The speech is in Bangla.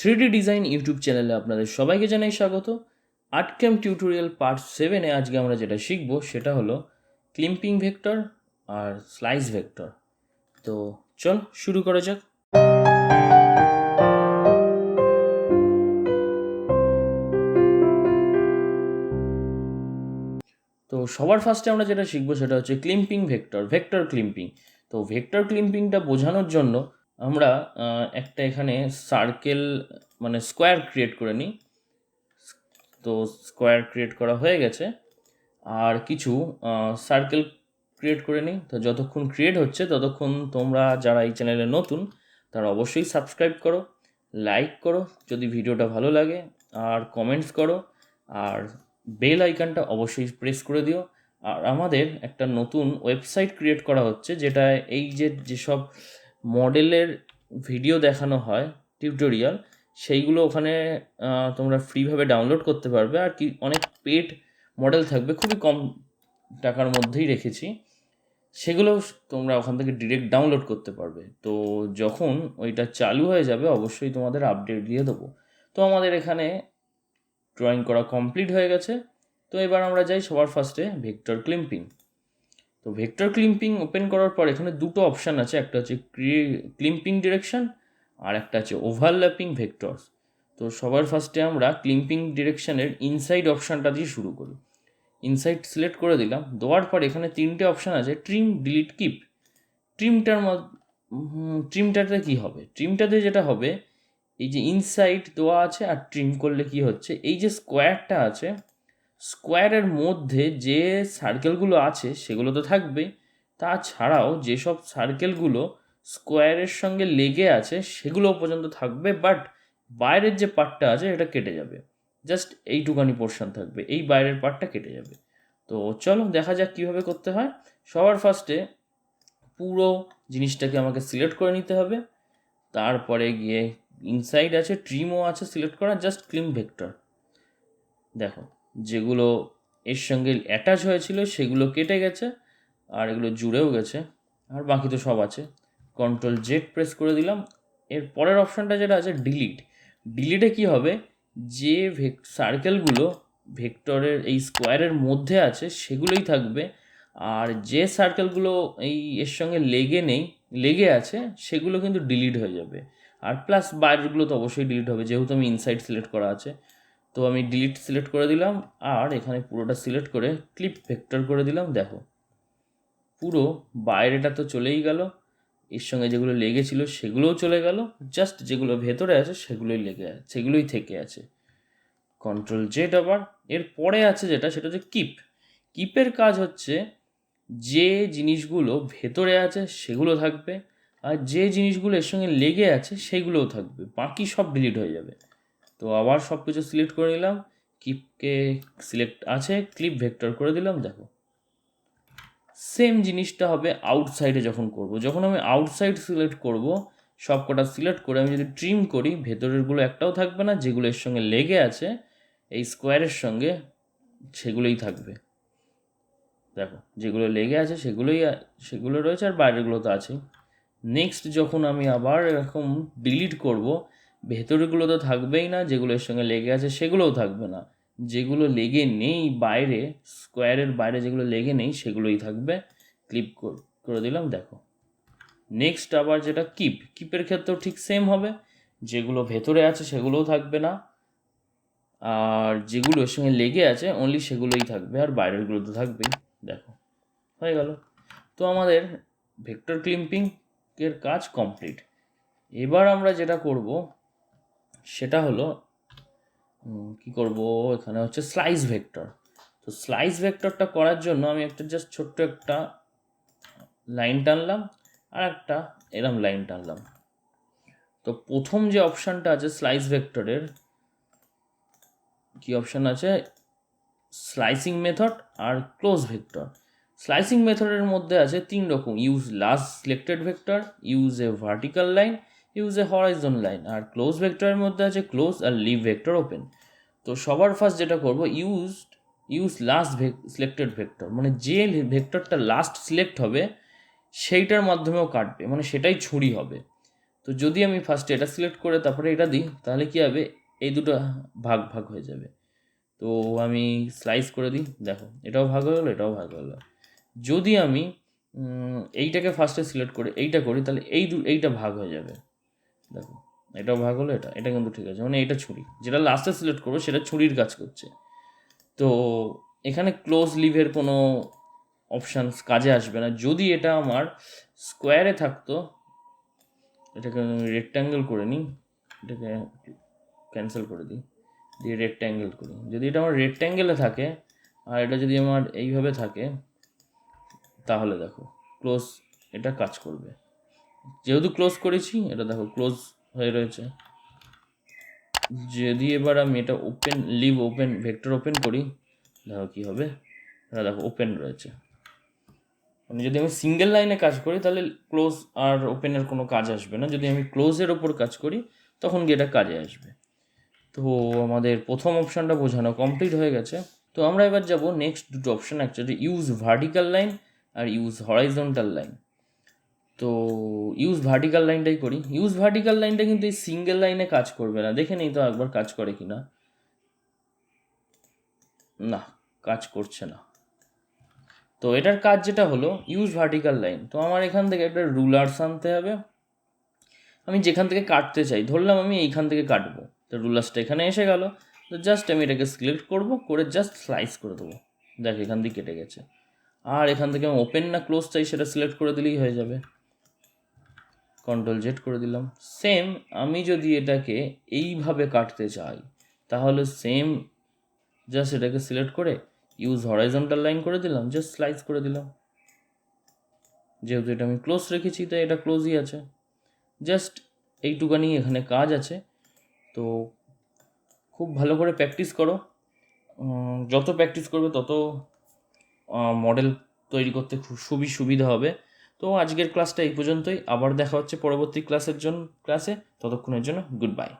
3D ডিজাইন ইউটিউব চ্যানেলে আপনাদের সবাইকে জানাই স্বাগত। আর্টক্যাম টিউটোরিয়াল পার্ট 7-এ আজকে আমরা যেটা শিখব সেটা হলো ক্লিম্পিং ভেক্টর আর স্লাইস ভেক্টর। তো চল শুরু করা যাক। তো সবার ফার্স্টে আমরা যেটা শিখবো সেটা হচ্ছে ক্লিম্পিং ভেক্টর ক্লিম্পিং। তো ভেক্টর ক্লিম্পিংটা বোঝানোর জন্য আমরা একটা এখানে সার্কেল মানে স্কোয়ার ক্রিয়েট করে নিই। তো স্কোয়ার ক্রিয়েট করা হয়ে গেছে, আর কিছু সার্কেল ক্রিয়েট করে নিই। তো যতক্ষণ ক্রিয়েট হচ্ছে ততক্ষণ তোমরা যারা এই চ্যানেলে নতুন তারা অবশ্যই সাবস্ক্রাইব করো, লাইক করো যদি ভিডিওটা ভালো লাগে, আর কমেন্টস করো, আর বেল আইকনটা অবশ্যই প্রেস করে দিও। আর আমাদের একটা নতুন ওয়েবসাইট ক্রিয়েট করা হচ্ছে, যেটা এই যেসব মডেলের ভিডিও দেখানো হয় টিউটোরিয়াল, সেইগুলো ওখানে তোমরা ফ্রিভাবে ডাউনলোড করতে পারবে। আর কি অনেক পেড মডেল থাকবে, খুবই কম টাকার মধ্যেই রেখেছি, সেগুলো তোমরা ওখান থেকে ডিরেক্ট ডাউনলোড করতে পারবে। তো যখন ওইটা চালু হয়ে যাবে অবশ্যই তোমাদের আপডেট দিয়ে দেবো। তো আমাদের এখানে ড্রয়িং করা কমপ্লিট হয়ে গেছে। তো এবার আমরা যাই সবার ফার্স্টে ভেক্টর ক্লিম্পিং। তো ভেক্টর ক্লিম্পিং ওপেন করার পর এখানে দুটো অপশান আছে, একটা হচ্ছে ক্লিম্পিং ডিরেকশন আর একটা আছে ওভারল্যাপিং ভেক্টরস। তো সবার ফার্স্টে আমরা ক্লিম্পিং ডিরেকশনের ইনসাইড অপশানটা দিয়ে শুরু করি। ইনসাইড সিলেক্ট করে দিলাম, দেওয়ার পর এখানে তিনটে অপশান আছে, ট্রিম, ডিলিট, কিপ। ট্রিমটাতে কী হবে? ট্রিমটাতে যেটা হবে, এই যে ইনসাইড দেওয়া আছে আর ট্রিম করলে কি হচ্ছে, এই যে স্কোয়ারটা আছে, স্কোয়ারের মধ্যে যে সার্কেলগুলো আছে সেগুলো তো থাকবেই, তাছাড়াও যেসব সার্কেলগুলো স্কোয়ারের সঙ্গে লেগে আছে সেগুলো পর্যন্ত থাকবে, বাট বাইরের যে পার্টটা আছে এটা কেটে যাবে। জাস্ট এইটুকানি পোর্শন থাকবে, এই বাইরের পার্টটা কেটে যাবে। তো চলো দেখা যাক কীভাবে করতে হয়। সবার ফার্স্টে পুরো জিনিসটাকে আমাকে সিলেক্ট করে নিতে হবে, তারপরে গিয়ে ইনসাইড আছে, ট্রিমও আছে সিলেক্ট করা, জাস্ট ক্লিম ভেক্টর। দেখো যেগুলো এর সঙ্গে অ্যাটাচ হয়েছিল সেগুলো কেটে গেছে, আর এগুলো জুড়েও গেছে, আর বাকি তো সব আছে। কন্ট্রোল জেড প্রেস করে দিলাম। এর পরের অপশানটা যেটা আছে ডিলিট। ডিলিটে কি হবে, যে সার্কেলগুলো ভেক্টরের এই স্কোয়ারের মধ্যে আছে সেগুলোই থাকবে, আর যে সার্কেলগুলো এই এর সঙ্গে লেগে আছে সেগুলো কিন্তু ডিলিট হয়ে যাবে। আর প্লাস বাইরেরগুলো তো অবশ্যই ডিলিট হবে, যেহেতু আমি ইনসাইড সিলেক্ট করা আছে। তো আমি ডিলিট সিলেক্ট করে দিলাম, আর এখানে পুরোটা সিলেক্ট করে ক্লিপ ভেক্টর করে দিলাম। দেখো পুরো বাইরেটা তো চলেই গেল, এর সঙ্গে যেগুলো লেগেছিল সেগুলোও চলে গেল, জাস্ট যেগুলো ভেতরে আছে সেগুলোই থেকে আছে। Control Z. আবার এর পরে আছে যেটা, সেটা হচ্ছে কিপের কাজ হচ্ছে যে জিনিসগুলো ভেতরে আছে সেগুলো থাকবে, আর যে জিনিসগুলো এর সঙ্গে লেগে আছে সেগুলোও থাকবে, বাকি সব ডিলিট হয়ে যাবে। তো আবার সব কিছু সিলেক্ট করে নিলাম, কিপকে সিলেক্ট আছে, ক্লিপ ভেক্টর করে দিলাম। দেখো সেম জিনিসটা হবে আউটসাইডে যখন করব। যখন আমি আউটসাইড সিলেক্ট করব, সব কটা সিলেক্ট করে আমি যদি ট্রিম করি, ভেতরেরগুলো একটাও থাকবে না, যেগুলো এর সঙ্গে লেগে আছে এই স্কোয়ারের সঙ্গে সেগুলোই থাকবে। দেখো যেগুলো লেগে আছে সেগুলো রয়েছে, আর বাইরেগুলো তো আছেই। নেক্সট যখন আমি আবার এরকম ডিলিট করব, ভেতরেগুলো তো থাকবেই না, যেগুলো এর সঙ্গে লেগে আছে সেগুলোও থাকবে না, যেগুলো লেগে নেই বাইরে, স্কোয়ারের বাইরে যেগুলো লেগে নেই সেগুলোই থাকবে। ক্লিপ করে দিলাম। দেখো নেক্সট আবার যেটা কিপের ক্ষেত্রেও ঠিক সেম হবে, যেগুলো ভেতরে আছে সেগুলোও থাকবে না, আর যেগুলো এর সঙ্গে লেগে আছে অনলি সেগুলোই থাকবে, আর বাইরেরগুলো তো থাকবেই। দেখো হয়ে গেল। তো আমাদের ভেক্টর ক্লিম্পিং এর কাজ কমপ্লিট। এবার আমরা যেটা করব সেটা হলো কি করব, এখানে হচ্ছে স্লাইস ভেক্টর। তো স্লাইস ভেক্টরটা করার জন্য আমি একটা জাস্ট ছোট্ট একটা লাইন টানলাম, আর একটা এরম লাইন টানলাম। তো প্রথম যে অপশানটা আছে স্লাইস ভেক্টরের, কি অপশান আছে, স্লাইসিং মেথড আর ক্লোজ ভেক্টর। স্লাইসিং মেথডের মধ্যে আছে তিন রকম, use last selected vector, use a vertical line, use a horizon line. আর ক্লোজ ভেক্টরের মধ্যে আছে ক্লোজ আর লিভ ভেক্টর ওপেন। তো সবার ফার্স্ট যেটা করব, ইউজ লাস্ট সিলেক্টেড ভেক্টর, মানে যে ভেক্টরটা লাস্ট সিলেক্ট হবে সেইটার মাধ্যমেও কাটবে, মানে সেটাই ছুরি হবে। তো যদি আমি ফার্স্টে এটা সিলেক্ট করে তারপরে এটা দিই তাহলে কী হবে, এই দুটো ভাগ ভাগ হয়ে যাবে। তো আমি স্লাইস করে দিই, দেখো এটাও ভাগ হয়ে গেলো, এটাও ভাগ হয়ে গেলো। যদি আমি এইটাকে ফার্স্টে সিলেক্ট করে এইটা করি তাহলে এইটা ভাগ হয়ে যাবে, দেখো এটাও ভাগ হলো, এটা কিন্তু ঠিক আছে, মানে এটা ছুরি, যেটা লাস্টে সিলেক্ট করবো সেটা ছুরির কাজ করছে। তো এখানে ক্লোজ লিভের কোনো অপশানস কাজে আসবে না। যদি এটা আমার স্কোয়ারে থাকতো, এটাকে আমি রেক্ট্যাঙ্গেল করে নিই, এটাকে ক্যান্সেল করে দিই, দিয়ে রেক্ট্যাঙ্গেল করি। যদি এটা আমার রেক্ট্যাঙ্গেলে থাকে আর এটা যদি আমার এইভাবে থাকে তাহলে দেখো ক্লোজ এটা কাজ করবে। যেহেতু ক্লোজ করেছি এটা দেখো ক্লোজ হয়ে রয়েছে। যদি এবার আমি এটা ওপেন ভেক্টর ওপেন করি, দেখো কী হবে, এটা দেখো ওপেন রয়েছে। মানে যদি আমি সিঙ্গেল লাইনে কাজ করি তাহলে ক্লোজ আর ওপেনের কোনো কাজ আসবে না, যদি আমি ক্লোজের ওপর কাজ করি তখন গিয়ে এটা কাজে আসবে। তো আমাদের প্রথম অপশানটা বোঝানো কমপ্লিট হয়ে গেছে। তো আমরা এবার যাব নেক্সট দুটো option, actually use vertical line আর ইউজ হরাইজন্টাল লাইন। তো ইউজ ভার্টিক্যাল লাইনটাই করি। ইউজ ভার্টিক্যাল লাইনটা কিন্তু এই সিঙ্গেল লাইনে কাজ করবে না, দেখে নেই তো একবার কাজ করে কি না। না, কাজ করছে না। তো এটার কাজ যেটা হলো ইউজ ভার্টিক্যাল লাইন, তো আমার এখান থেকে একটা রুলার্স আনতে হবে। আমি যেখান থেকে কাটতে চাই, ধরলাম আমি এইখান থেকে কাটবো, তো রুলার্সটা এখানে এসে গেল। তো জাস্ট আমি এটাকে সিলেক্ট করবো, করে জাস্ট স্লাইস করে দেবো, দেখ এখান দিয়ে কেটে গেছে। আর এখান থেকে আমি ওপেন না ক্লোজ চাই সেটা সিলেক্ট করে দিলেই হয়ে যাবে, কন্ট্রোল জেড করে দিলাম। সেম আমি যদি এটাকে এইভাবে কাটতে চাই তাহলে সেম জাস্ট এটাকে সিলেক্ট করে ইউজ হরাইজন্টাল লাইন করে দিলাম, জাস্ট স্লাইস করে দিলাম। যেহেতু এটা আমি ক্লোজ রেখেছি তাই এটা ক্লোজই আছে। জাস্ট এইটুকানি এখানে কাজ আছে। তো খুব ভালো করে প্র্যাকটিস করো, যত প্র্যাকটিস করবে তত মডেল তৈরি করতে খুবই সুবিধা হবে। তো আজকের ক্লাসটা এই পর্যন্তই, আবার দেখা হচ্ছে পরবর্তী ক্লাসে। ততক্ষণের জন্য গুড বাই।